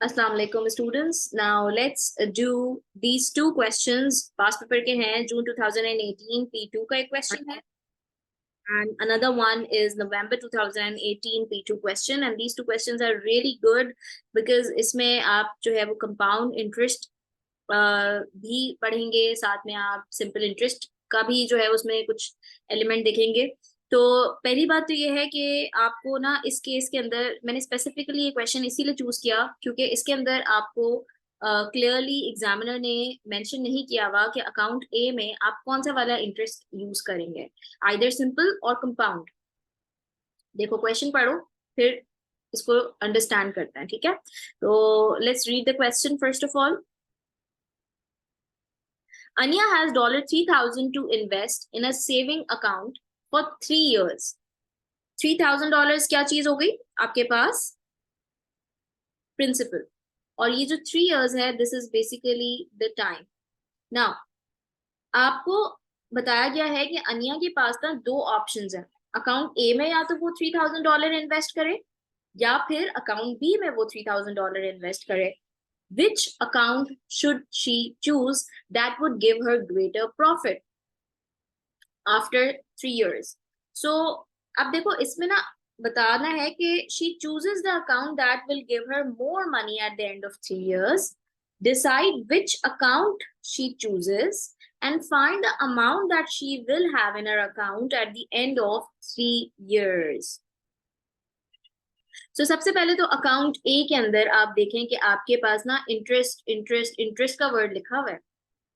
अस्सलाम वालेकुम students. Now let's do these two questions. Past paper के हैं. जून 2018 P2 का एक क्वेश्चन है and another one is November 2018 P2 question, and these two questions are really good because इसमें आप जो है वो कंपाउंड इंटरेस्ट भी पढ़ेंगे, साथ में आप सिंपल इंटरेस्ट का भी जो है उसमें कुछ एलिमेंट देखेंगे. तो पहली बात तो ये है कि आपको ना इस केस के अंदर मैंने स्पेसिफिकली ये क्वेश्चन इसीलिए चूज किया क्योंकि इसके अंदर आपको क्लियरली एग्जामिनर ने मेंशन नहीं किया हुआ कि अकाउंट ए में आप कौन सा वाला इंटरेस्ट यूज करेंगे, आइदर सिंपल और कंपाउंड. देखो क्वेश्चन पढ़ो, फिर इसको अंडरस्टैंड करते हैं. ठीक है, तो let's read the question first of all. Anya has $3,000 to invest in a saving account for 3 years. $3,000 क्या चीज हो गई आपके पास? प्रिंसिपल. और ये जो 3 years है, this is basically the time. Now आपको बताया गया है कि अनिया के पास ना दो ऑप्शंस हैं. अकाउंट ए में या तो वो $3,000 इन्वेस्ट करे या फिर अकाउंट बी में वो $3,000 इन्वेस्ट करे. Which account should she choose that would give her greater profit after 3 years? So अब देखो इसमें ना बताना है कि she chooses the account that will give her more money at the end of 3 years. Decide which account she chooses and find the amount that she will have in her account at the end of 3 years. तो सबसे पहले तो account ए के अंदर आप देखें कि आपके पास ना इंटरेस्ट इंटरेस्ट इंटरेस्ट का वर्ड लिखा हुआ है,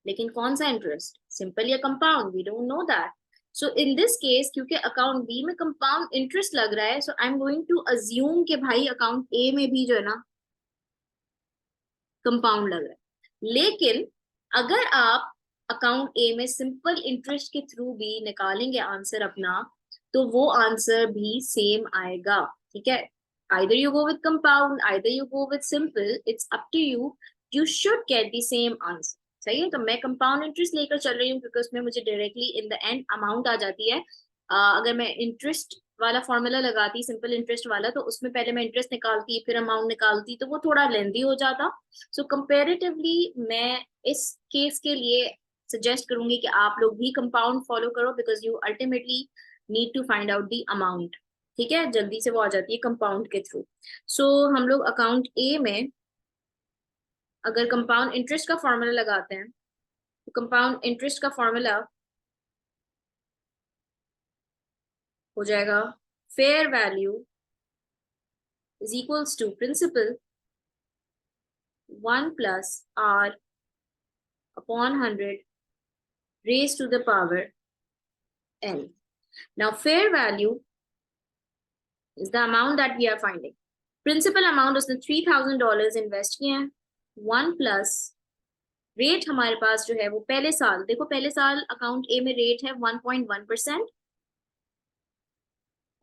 लेकिन कौन सा इंटरेस्ट, सिंपल या compound, we don't know that. So in this case क्योंकि अकाउंट बी में कंपाउंड इंटरेस्ट लग रहा है, so I am going to assume कि भाई अकाउंट ए में भी जो है ना कंपाउंड लग रहा है. लेकिन अगर आप अकाउंट ए में सिंपल इंटरेस्ट के थ्रू भी निकालेंगे आंसर अपना, तो वो आंसर भी सेम आएगा. ठीक है, either you go with compound, either you go with simple, it's up to you. You should get the same answer. सही है, तो मैं कंपाउंड इंटरेस्ट लेकर चल रही हूँ क्योंकि उसमें मुझे directly in the end amount आ जाती है. अगर मैं इंटरेस्ट वाला फॉर्मूला लगाती, सिंपल इंटरेस्ट वाला, तो उसमें पहले मैं इंटरेस्ट निकालती फिर अमाउंट निकालती, तो वो थोड़ा लेंदी हो जाता. सो कंपेरेटिवली मैं इस केस के लिए सजेस्ट करूंगी कि आप लोग भी कंपाउंड फॉलो करो because you ultimately need to find out the amount. ठीक है, जल्दी से वो आ जाती है कंपाउंड के थ्रू. सो हम लोग अकाउंट ए में अगर कंपाउंड इंटरेस्ट का फॉर्मूला लगाते हैं तो कंपाउंड इंटरेस्ट का फॉर्मूला हो जाएगा fair value is equals to principal 1 + r/100 raised to the power n. Now fair value is the amount that we are finding. Principal amount उसने $3,000 इन्वेस्ट किए हैं. 1+ रेट हमारे पास जो है वो पहले साल, देखो पहले साल अकाउंट ए में रेट है 1.1%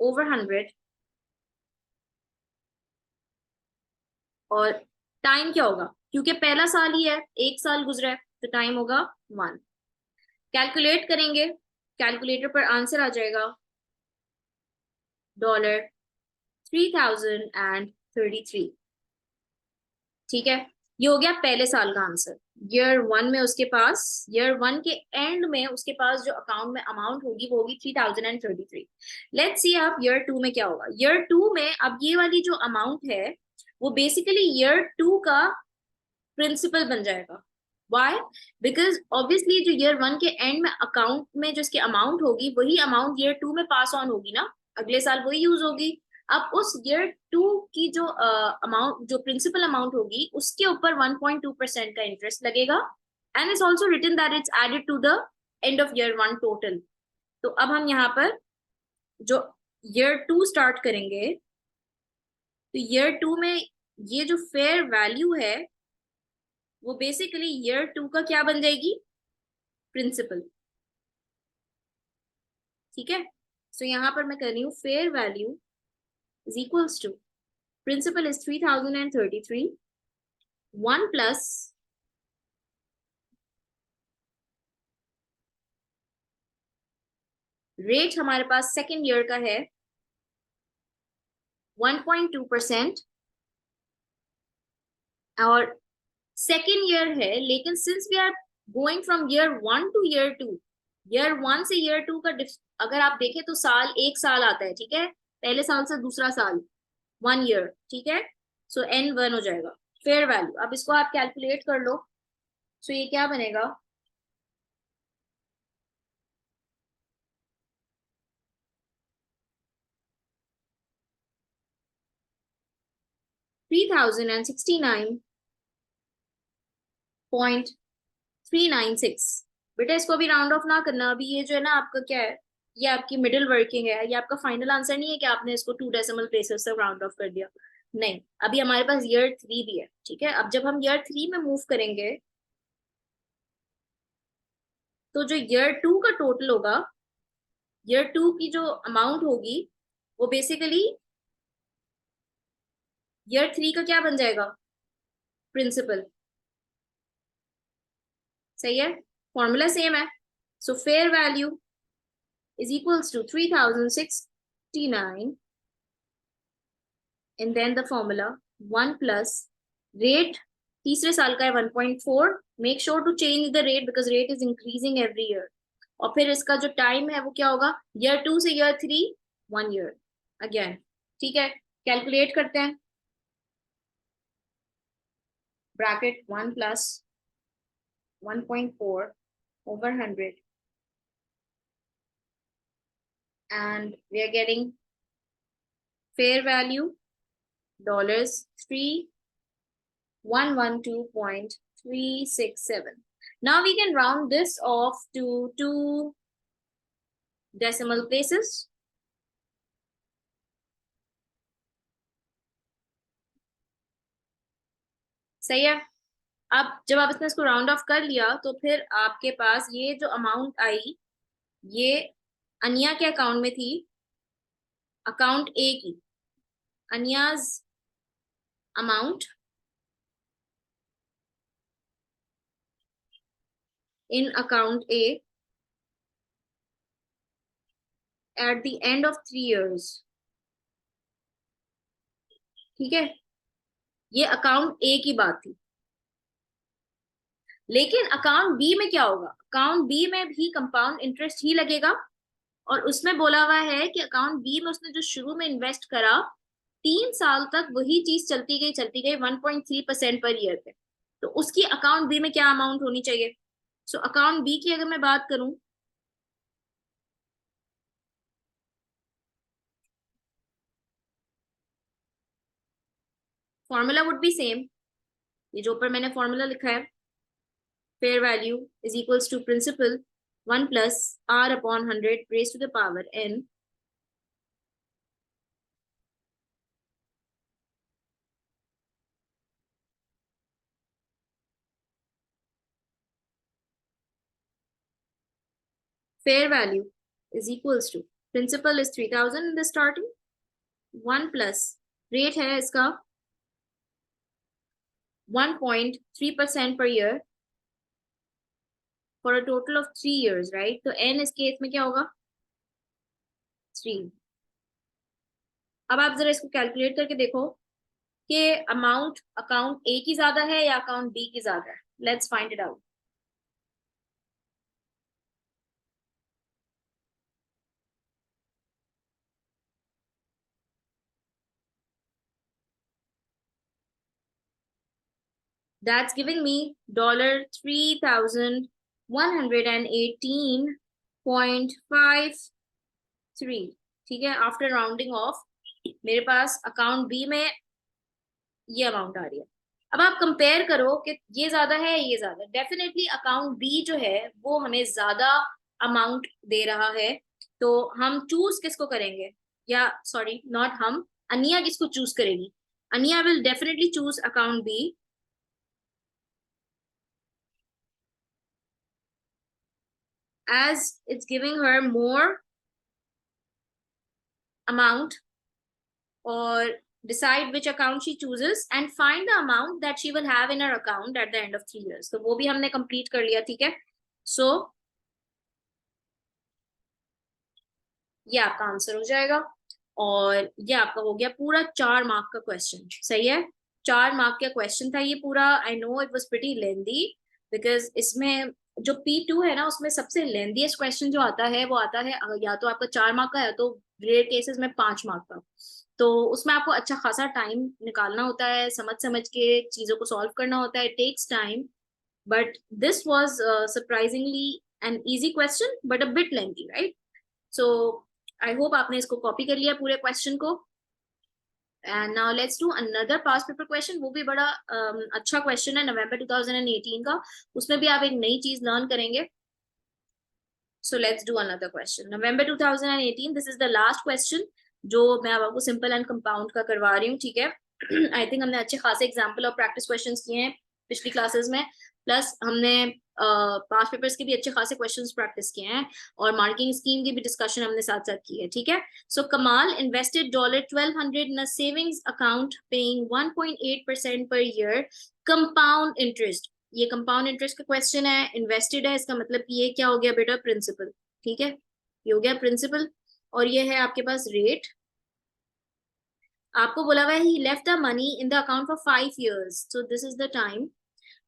ओवर 100. और टाइम क्या होगा, क्योंकि पहला साल ही है, एक साल गुजरा है, तो टाइम होगा 1. कैलकुलेट करेंगे, कैलकुलेटर पर आंसर आ जाएगा $3,033. ठीक है, ये हो गया पहले साल का आंसर. ईयर 1 में उसके पास, ईयर 1 के एंड में उसके पास जो अकाउंट में अमाउंट होगी वो होगी 3,033. लेट्स सी अब ईयर 2 में क्या होगा. ईयर 2 में अब ये वाली जो अमाउंट है वो बेसिकली ईयर 2 का प्रिंसिपल बन जाएगा. वाई? बिकॉज ऑब्वियसली जो ईयर 1 के एंड में अकाउंट में जो इसकी अमाउंट होगी वही अमाउंट ईयर 2 में पास ऑन होगी ना, अगले साल वही यूज होगी. अब उस ईयर 2 की जो अमाउंट, जो प्रिंसिपल अमाउंट होगी, उसके ऊपर 1.2% का इंटरेस्ट लगेगा. And it's also written that it's added to the end of year 1 total. तो अब हम यहाँ पर जो ईयर 2 स्टार्ट करेंगे, तो ईयर 2 में ये जो फेयर वैल्यू है वो बेसिकली ईयर 2 का क्या बन जाएगी, प्रिंसिपल. ठीक है, सो यहाँ पर मैं कर रही हूँ fair value is equals to principal is 3,033, 1+ rate हमारे पास सेकेंड ईयर का है 1.2%, और सेकेंड ईयर है, लेकिन since we are going from year 1 to year 2, year 1 से ईयर 2 का अगर आप देखें तो साल, एक साल आता है, ठीक है, पहले साल से दूसरा साल, 1 ईयर, ठीक है। सो N1 हो जाएगा फेयर वैल्यू। अब इसको आप कैलकुलेट कर लो। सो ये क्या बनेगा, 3069.396। बेटा इसको भी राउंड ऑफ ना करना, अभी ये जो है ना आपका क्या है, ये आपकी मिडिल वर्किंग है, ये आपका फाइनल आंसर नहीं है कि आपने इसको 2 डेसिमल प्लेसेस तक राउंड ऑफ कर दिया। नहीं, अभी हमारे पास ईयर 3 भी है, ठीक है। अब जब हम ईयर 3 में मूव करेंगे तो जो ईयर 2 का टोटल होगा, ईयर 2 की जो अमाउंट होगी वो बेसिकली ईयर 3 का क्या बन जाएगा, प्रिंसिपल। सही है, फॉर्मूला सेम है। So fair value is equals to 3069, and then the formula 1 plus rate, तीसरे साल का है 1.4, make sure to change the rate because rate is increasing every year. और फिर इसका जो टाइम है वो क्या होगा, ईयर 2 से ईयर 3, 1 ईयर अगेन। ठीक है, कैलकुलेट करते हैं। Bracket 1 plus 1.4 over 100, and we are getting fair value dollars 3112.367. Now we can round this off to 2 decimal places. सही है। अब जब आप इसने इसको राउंड ऑफ कर लिया तो फिर आपके पास ये जो अमाउंट आई, ये अनिया के अकाउंट में थी, अकाउंट ए की, अनियाज amount in account A at the end of 3 years। ठीक है, ये अकाउंट ए की बात थी। लेकिन अकाउंट बी में क्या होगा, अकाउंट बी में भी कंपाउंड इंटरेस्ट ही लगेगा, और उसमें बोला हुआ है कि अकाउंट बी में उसने जो शुरू में इन्वेस्ट करा, 3 साल तक वही चीज चलती गई 1.3% पर ईयर पे। तो उसकी अकाउंट बी में क्या अमाउंट होनी चाहिए। सो अकाउंट बी की अगर मैं बात करूं, फॉर्मूला वुड बी सेम, ये जो ऊपर मैंने फॉर्मूला लिखा है, fair value is equals to principal 1 plus r upon 100 raised to the power n fair value is equals to principal is 3000 in the starting, 1 plus rate है इसका 1.3% per year for a total of 3 years, right? तो n इस case में क्या होगा, 3। अब आप जरा इसको कैलकुलेट करके देखो कि अमाउंट अकाउंट ए की ज्यादा है या अकाउंट बी की ज्यादा है। Let's find it out. That's giving me $3118.53। ठीक है, आफ्टर राउंडिंग ऑफ मेरे पास अकाउंट बी में ये अमाउंट आ रही है। अब आप कंपेयर करो कि ये ज्यादा है ये ज्यादा, डेफिनेटली अकाउंट बी जो है वो हमें ज्यादा अमाउंट दे रहा है। तो हम चूज किसको करेंगे, या सॉरी नॉट हम, अनिया किसको चूज करेगी, Ania will definitely choose account B as it's giving her more amount, or decide which account she chooses and find the amount that she will have in her account at the end of 3 years। तो वो भी हमने complete कर लिया, ठीक है। सो ये आपका आंसर हो जाएगा, और ये आपका हो गया पूरा 4 मार्क का क्वेश्चन। सही है, 4 मार्क का क्वेश्चन था ये पूरा। I know it was pretty lengthy because इसमें जो P2 है ना उसमें सबसे लेंदीएस्ट क्वेश्चन जो आता है वो आता है या तो आपका 4 मार्क का या तो रेयर केसेस में 5 मार्क का। तो उसमें आपको अच्छा खासा टाइम निकालना होता है, समझ समझ के चीजों को सॉल्व करना होता है, takes time. But this was surprisingly an easy question but a bit lengthy, right? So I hope आपने इसको कॉपी कर लिया पूरे क्वेश्चन को। And now let's do another past paper question. वो भी बड़ा अच्छा क्वेश्चन है नवंबर 2018 का, उसमें भी आप एक नई चीज लर्न करेंगे। So let's do another question November 2018। This is the last question जो मैं अब आपको सिंपल एंड कंपाउंड का करवा रही हूँ, ठीक है? आई थिंक हमने अच्छे खासे एग्जाम्पल और प्रैक्टिस क्वेश्चंस किए हैं पिछली क्लासेस में, प्लस हमने पास्ट पेपर्स के भी अच्छे खासे क्वेश्चंस प्रैक्टिस किए हैं और मार्किंग स्कीम की भी डिस्कशन हमने साथ साथ की है, ठीक है? सो कमाल इन्वेस्टेड $1200 इन अ savings account paying 1.8% per year compound interest. ये कंपाउंड इंटरेस्ट का क्वेश्चन है, इन्वेस्टेड है, इसका मतलब ये क्या हो गया बेटा? प्रिंसिपल, ठीक है? ये हो गया प्रिंसिपल। और ये है आपके पास रेट। आपको बोला हुआ है ही left the money in the account for 5 years, so this is the time.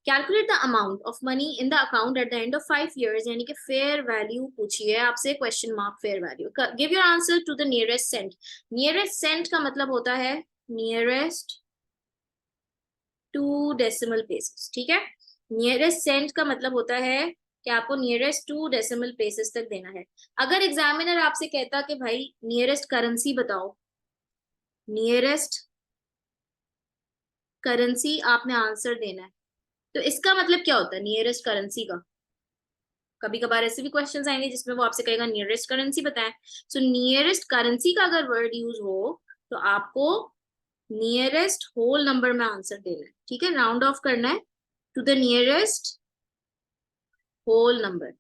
Calculate the amount of money in the account at the end of 5 years, यानी कि फेयर वैल्यू पूछी है आपसे, question mark fair value. Give your answer to the nearest cent. Nearest cent का मतलब होता है nearest to decimal places, ठीक है? नियरेस्ट सेंट का मतलब होता है कि आपको नियरेस्ट टू डेसिमल प्लेसेस तक देना है। अगर एग्जामिनर आपसे कहता कि भाई नियरेस्ट करेंसी बताओ, नियरेस्ट करेंसी आपने आंसर देना है, तो इसका मतलब क्या होता है नियरेस्ट करेंसी का? कभी कभार ऐसे भी क्वेश्चंस आएंगे जिसमें वो आपसे कहेगा नियरेस्ट करेंसी बताएं। सो नियरेस्ट करेंसी का अगर वर्ड यूज हो तो आपको नियरेस्ट होल नंबर में आंसर देना है, ठीक है? राउंड ऑफ करना है to the nearest whole number.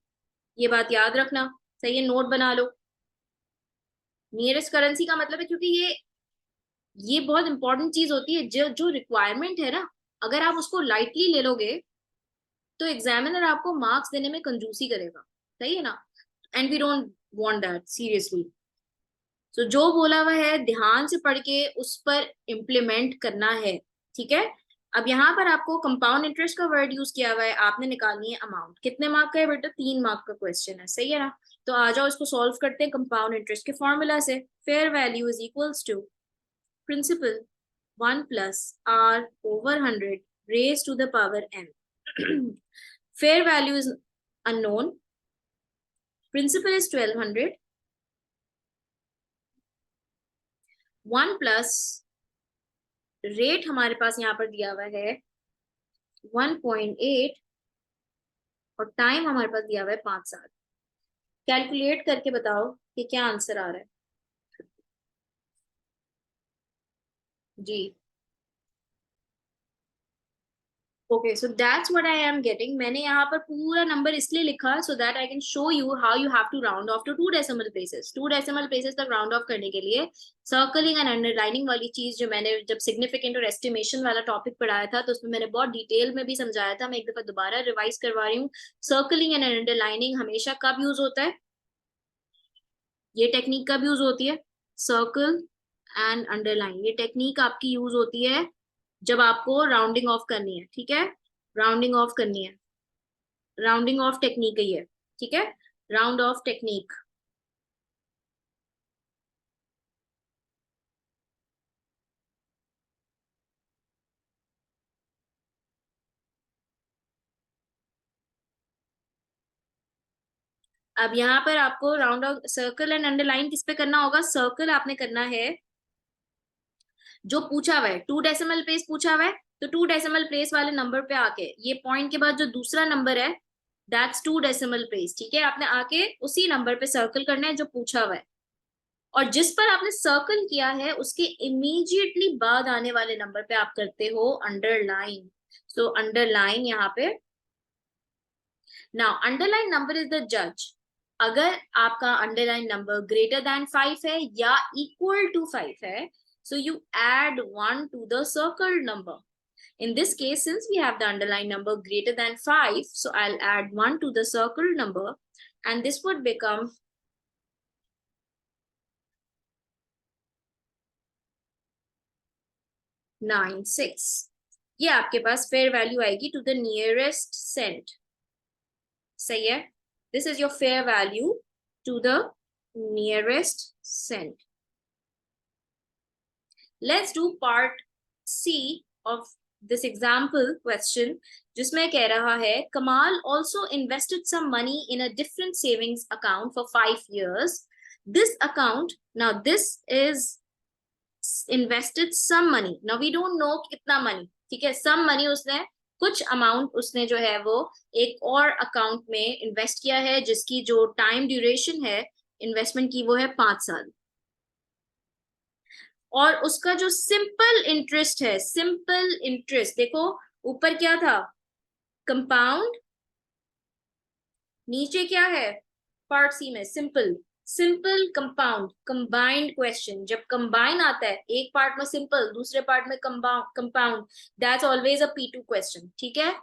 ये बात याद रखना, सही है? नोट बना लो। नियरेस्ट करेंसी का मतलब है, क्योंकि ये बहुत इंपॉर्टेंट चीज होती है, जो जो रिक्वायरमेंट है ना, अगर आप उसको लाइटली ले लोगे तो एग्जामिनर आपको मार्क्स देने में कंजूसी करेगा, सही है ना? And we don't want that seriously. तो जो बोला हुआ है ध्यान से पढ़ के उस पर इम्प्लीमेंट करना है, ठीक है? अब यहाँ पर आपको कंपाउंड इंटरेस्ट का वर्ड यूज किया हुआ है, आपने निकालनी है अमाउंट। कितने मार्क का है बेटा? 3 मार्क का क्वेश्चन है, सही है ना? तो आ जाओ इसको सॉल्व करते हैं कंपाउंड इंटरेस्ट के फॉर्मूला से। Fair value is equals to principal 1 plus r over 100 raised to the power n. Fair value is unknown. Principal is 1200. 1 plus rate हमारे पास यहाँ पर दिया हुआ है 1.8 और टाइम हमारे पास दिया हुआ है 5 साल। कैलकुलेट करके बताओ कि क्या आंसर आ रहा है जी। Okay, so that's what I am getting. मैंने यहाँ पर पूरा नंबर इसलिए लिखा so that I can show you how you have to round off to 2 decimal places. 2 decimal places तक राउंड ऑफ करने के लिए सर्कलिंग एंड अंडरलाइनिंग वाली चीज जो मैंने जब सिग्निफिकेंट और एस्टिमेशन वाला टॉपिक पढ़ाया था तो उसमें मैंने बहुत डिटेल में भी समझाया था। मैं एक दफा दोबारा रिवाइज करवा रही हूँ। सर्कलिंग एंड अंडरलाइनिंग हमेशा कब यूज होता है? ये टेक्निक कब यूज होती है? सर्कल एंड अंडरलाइन, ये टेक्निक आपकी यूज होती है जब आपको राउंडिंग ऑफ करनी है, ठीक है? राउंडिंग ऑफ करनी है, राउंडिंग ऑफ टेक्निक है ये, ठीक है? Round of technique. अब यहाँ पर आपको round of circle and underline किस पे करना होगा? सर्कल आपने करना है जो पूछा हुआ है, 2 डेसिमल प्लेस पूछा हुआ है, तो 2 डेसिमल प्लेस वाले नंबर पे आके ये पॉइंट के बाद जो दूसरा नंबर है दैट्स 2 डेसिमल प्लेस, ठीक है? आपने आके उसी नंबर पे सर्कल करना है जो पूछा हुआ है, और जिस पर आपने सर्कल किया है उसके इमीडिएटली बाद आने वाले नंबर पे आप करते हो अंडरलाइन। सो अंडरलाइन यहाँ पे। Now underline number is the जज। अगर आपका अंडरलाइन नंबर ग्रेटर देन 5 है या इक्वल टू 5 है, so you add 1 to the circled number. In this case, since we have the underlying number greater than 5, so I'll add 1 to the circled number, and this would become 96। ये आपके पास fair value आएगी to the nearest cent. सही है, this is your fair value to the nearest cent. Let's do part C of this example question, जिसमें कह रहा है Kamal also invested some money in a different savings account for 5 years. This account, now this is invested some money. Now we don't know कितना money, ठीक है, some money उसने कुछ amount उसने जो है वो एक और अकाउंट में इन्वेस्ट किया है, जिसकी जो टाइम ड्यूरेशन है इन्वेस्टमेंट की वो है 5 साल। और उसका जो सिंपल इंटरेस्ट है, सिंपल इंटरेस्ट देखो ऊपर क्या था, कंपाउंड, नीचे क्या है पार्ट सी में simple. Simple compound combined question, जब कंबाइन आता है एक पार्ट में सिंपल दूसरे पार्ट में compound, that's always a P2 question, ठीक है।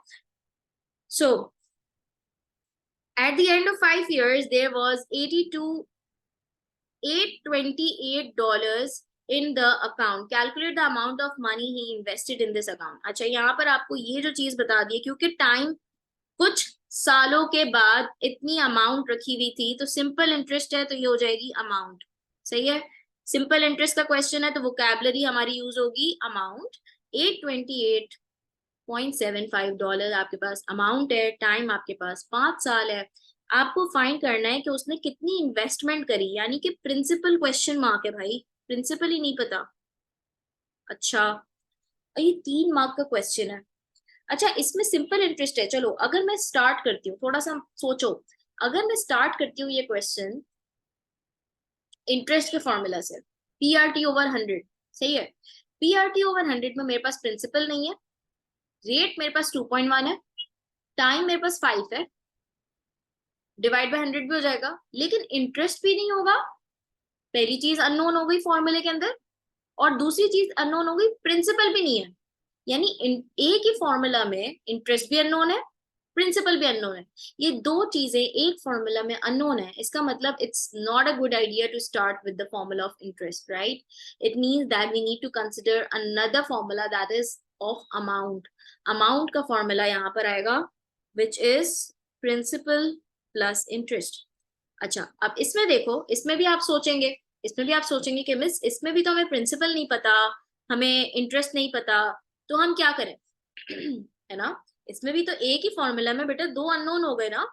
सो at the end of 5 years there was $828 in the account. Calculate the amount of money he invested in this account. अच्छा, यहाँ पर आपको ये जो चीज बता दी है, क्योंकि टाइम कुछ सालों के बाद इतनी अमाउंट रखी हुई थी, तो सिंपल इंटरेस्ट है तो ये हो जाएगी अमाउंट। सही है, सिंपल इंटरेस्ट का क्वेश्चन है तो वोकैबुलरी हमारी यूज होगी अमाउंट। $828.75 आपके पास अमाउंट है, टाइम आपके पास 5 साल है। आपको फाइंड करना है कि उसने कितनी इन्वेस्टमेंट करी, यानी कि प्रिंसिपल क्वेश्चन मार्क है भाई, प्रिंसिपल ही नहीं पता। अच्छा, ये 3 मार्क का क्वेश्चन है। अच्छा, इसमें सिंपल इंटरेस्ट है। चलो अगर मैं स्टार्ट करती हूँ, थोड़ा सा सोचो, अगर मैं स्टार्ट करती हूँ ये क्वेश्चन इंटरेस्ट के फॉर्मूला से, PRT/100, सही है। PRT/100 में मेरे पास प्रिंसिपल नहीं है, रेट मेरे पास 2.1 है, टाइम मेरे पास 5 है, डिवाइड बाय 100 भी हो जाएगा, लेकिन इंटरेस्ट भी नहीं होगा। पहली चीज अननोन हो गई फॉर्मूले के अंदर, और दूसरी चीज अननोन हो गई, प्रिंसिपल भी नहीं है। यानी एक ही फॉर्मूला में इंटरेस्ट भी अननोन है, प्रिंसिपल भी अननोन है। ये दो चीजें एक फॉर्मूला में अननोन है, इसका मतलब it's not a good idea to start with the formula of interest, right. It means that we need to consider another formula that is of amount. Amount का फॉर्मूला यहाँ पर आएगा which is principal plus interest. अच्छा, अब इसमें देखो, इसमें भी आप सोचेंगे, इसमें भी आप सोचेंगे कि मिस इसमें भी तो हमें प्रिंसिपल नहीं पता, हमें इंटरेस्ट नहीं पता, तो हम क्या करें है ना। इसमें भी तो एक ही फॉर्मूला में बेटा दो अननोन हो गए ना,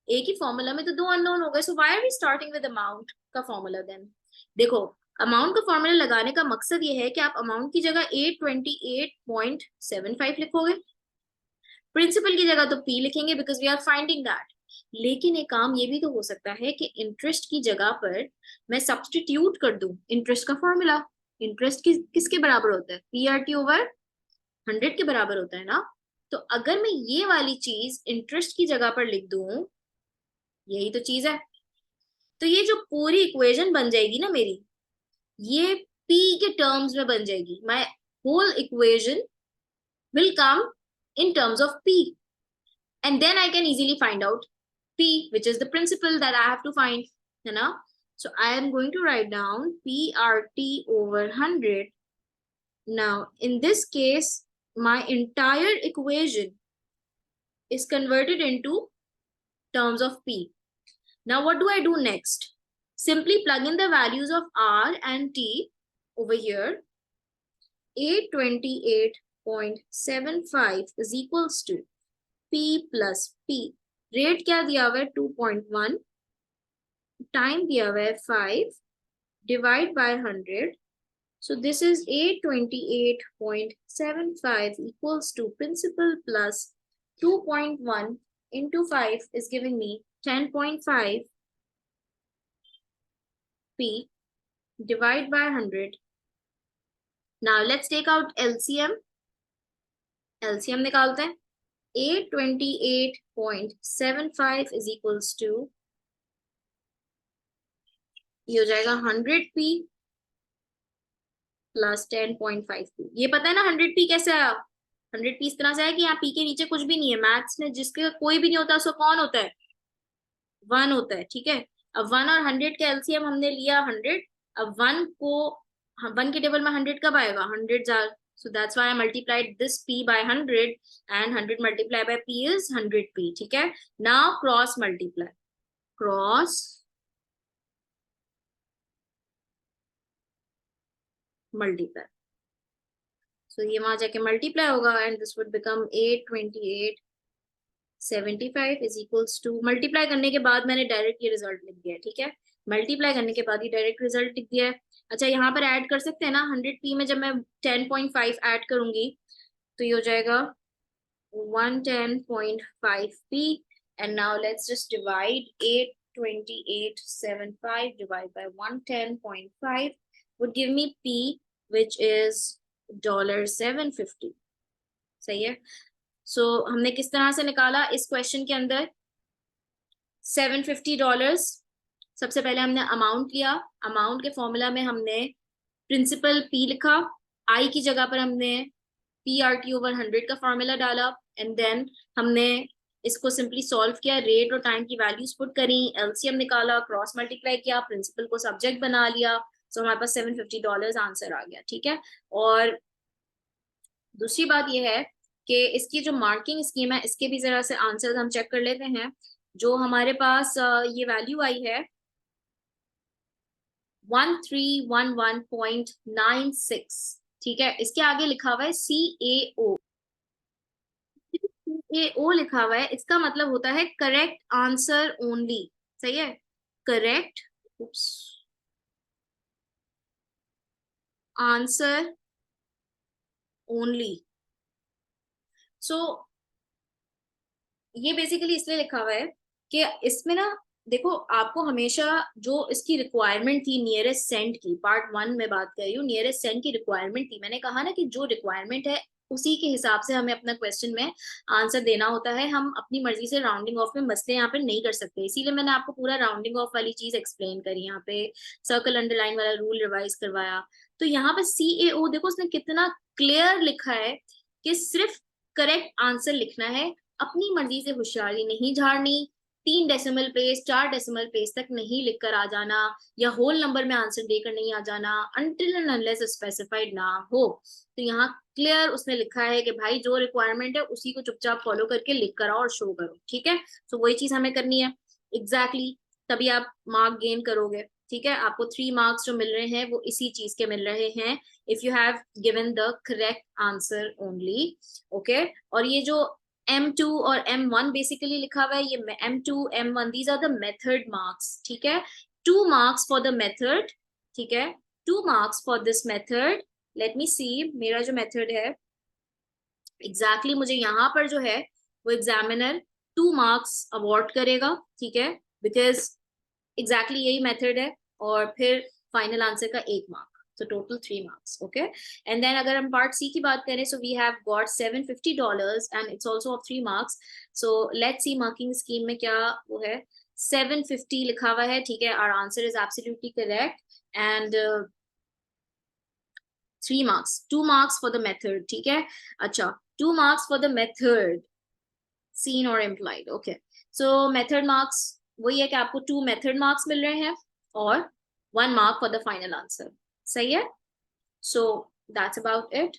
एक ही फॉर्मूला में तो दो अननोन हो गए। So why are we starting with amount का फॉर्मूला देन। देखो, अमाउंट का फॉर्मूला लगाने का मकसद ये है कि आप अमाउंट की जगह 828.75 लिखोगे, प्रिंसिपल की जगह तो P लिखेंगे because we are finding that. लेकिन एक काम ये भी तो हो सकता है कि इंटरेस्ट की जगह पर मैं सब्सटीट्यूट कर दूं इंटरेस्ट का फॉर्मूला। इंटरेस्ट किसके बराबर होता है, PRT/100 के बराबर होता है ना। तो अगर मैं ये वाली चीज इंटरेस्ट की जगह पर लिख दूं, यही तो चीज है, तो ये जो पूरी इक्वेशन बन जाएगी ना मेरी, ये P के टर्म्स में बन जाएगी। My whole equation will come in terms of P, and then I can easily find out P, which is the principal that I have to find, है ना। So I am going to write down PRT/100. Now in this case my entire equation is converted into terms of P. Now what do I do next? Simply plug in the values of R and T over here. 828.75 is equals to P plus P. Rate क्या दिया हुआ है 2.1, time दिया हुआ है 5, divide by 100. So this is 828.75 equals to principal plus 2.1 into 5 is giving me 10.5 P, divide by 100. Now let's take out LCM. LCM निकालते हैं। 828.75 is equals to, ये हो जाएगा 100p प्लस 10.5p। ये पता है ना 100p कैसे आया, 100p इस तरह से है कि यहाँ p के नीचे कुछ भी नहीं है। मैथ्स में जिसके कोई भी नहीं होता उसको कौन होता है, 1 होता है, ठीक है। अब 1 और 100 का एलसीएम हमने लिया 100। अब 1 को 1 के टेबल में 100 कब आएगा, 100 So that's why I multiplied this P by 100 and 100 multiplied by P is 100P. ठीक है. Now cross multiply. Cross multiply. So ये वहां जाके multiply होगा and this would become 828.75 is equals to, multiply करने के बाद मैंने डायरेक्ट ये रिजल्ट लिख दिया है. ठीक है. मल्टीप्लाई करने के बाद ये डायरेक्ट रिजल्ट लिख दिया है. अच्छा यहाँ पर ऐड कर सकते हैं ना 100p में जब मैं 10.5 ऐड करूंगी तो ये हो जाएगा 110.5p and now let's just divide 828.75 divided by 110.5 would give me p which is $750. सही है. So हमने किस तरह से निकाला इस क्वेश्चन के अंदर $750. सबसे पहले हमने अमाउंट लिया. अमाउंट के फॉर्मूला में हमने प्रिंसिपल p लिखा. i की जगह पर हमने PRT over 100 का फॉर्मूला डाला एंड देन हमने इसको सिंपली सॉल्व किया. रेट और टाइम की वैल्यूज पुट करी, एलसीएम निकाला, क्रॉस मल्टीप्लाई किया, प्रिंसिपल को सब्जेक्ट बना लिया. सो हमारे पास $750 आंसर आ गया. ठीक है. और दूसरी बात यह है कि इसकी जो मार्किंग स्कीम है इसके भी जरा से आंसर हम चेक कर लेते हैं. जो हमारे पास ये वैल्यू आई है 1311.96. ठीक है. इसके आगे लिखा हुआ है CAO. CAO लिखा हुआ है, इसका मतलब होता है करेक्ट आंसर ओनली. सही है. Correct answer only. सो ये बेसिकली इसलिए लिखा हुआ है कि इसमें ना देखो आपको हमेशा जो इसकी रिक्वायरमेंट थी नियरेस्ट सेंट की, पार्ट 1 में बात कर रही हूँ, नियरेस्ट सेंट की रिक्वायरमेंट थी. मैंने कहा ना कि जो रिक्वायरमेंट है उसी के हिसाब से हमें अपना क्वेश्चन में आंसर देना होता है. हम अपनी मर्जी से राउंडिंग ऑफ में मसले यहाँ पे नहीं कर सकते. इसीलिए मैंने आपको पूरा राउंडिंग ऑफ वाली चीज एक्सप्लेन करी. यहाँ पे सर्कल अंडरलाइन वाला रूल रिवाइज करवाया. तो यहाँ पे CAO देखो उसने कितना क्लियर लिखा है कि सिर्फ करेक्ट आंसर लिखना है. अपनी मर्जी से होशियारी नहीं झाड़नी. 3 डेसिमल प्लेस 4 डेसिमल प्लेस तक नहीं लिखकर आ जाना या होल नंबर में आंसर देकर नहीं आ जाना until and unless स्पेसिफाइड ना हो. तो यहाँ क्लियर उसने लिखा है कि भाई जो रिक्वायरमेंट है उसी को चुपचाप फॉलो करके लिख कर आओ और शो करो. ठीक है. तो वही चीज हमें करनी है एग्जैक्टली. तभी आप मार्क गेन करोगे. ठीक है. आपको 3 मार्क्स जो मिल रहे हैं वो इसी चीज के मिल रहे हैं if you have given the correct answer only. Okay. और ये जो M2 और M1 बेसिकली लिखा हुआ है, ये M2 M1 these are the method marks. ठीक है. 2 मार्क्स फॉर द मेथड. ठीक है. 2 marks for this method. Let me see मेरा जो मेथड है एग्जैक्टली मुझे यहाँ पर जो है वो एग्जामिनर 2 मार्क्स अवॉर्ड करेगा. ठीक है. बिकॉज एग्जैक्टली यही मेथड है. और फिर फाइनल आंसर का 1 mark. So total 3 marks. Okay. And then अगर हम part C की बात करें, so we have got $750 and it's also of 3 marks. So let's see marking scheme में क्या वो है. 750 लिखा हुआ है. ठीक है. Our answer is absolutely correct. And 3 marks. 2 marks for the method. ठीक है. अच्छा. 2 marks for the method. Seen or implied. Okay. So method marks वही है कि आपको 2 method marks मिल रहे हैं और 1 mark for the final answer. सही है. So that's about it.